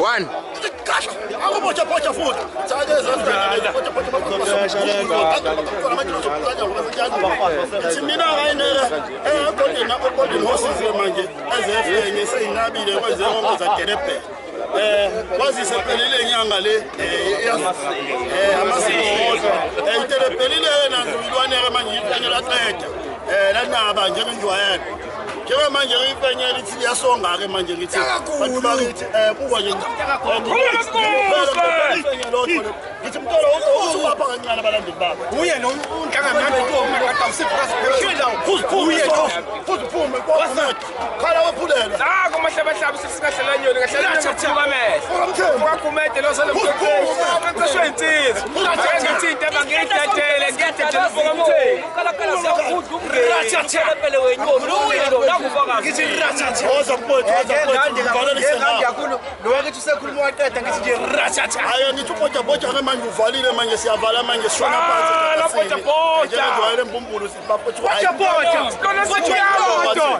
One. Bocha futhi. Mina ngayinela golden horses manje ezefenge seyinabile kwenze konke zaDerebhe. Kwazise pelile inyanga le amasiko itelepelile nazo ilwaneke manje ifanyela qeda lanaba njengenjwayelo njengoba manje ifanyela ithi liyasonga ke manje ngithi bantu bakithi buka nje ngithi mtolo uzubapha kancane abalandeli babo uye nonhlangamanje komakata usiphrasi uye phuphume khala waphulela Sako mahlabahlaba sisikahlala nyoni kahlala ngiphuma amehlo. Ukakhumede lo sale mthethweni. Kancishwe insizwa. Ngithi into abangiyidedele ngiyadedela ufoka mthethweni. Kalakala siyakhudla umngeke phele wenyoni uye lo nakufaka. ngithi rathatha woza kubotha yakhulu lo wakithi usekhuluma waqeda ngithi nje rathatha hayi ngithi ubotha ke manje uvalile manje siyavala manje sishona phansi botha. njengejwayele embumbulu sibaphothwa Botha. Sona sithi uyabotha.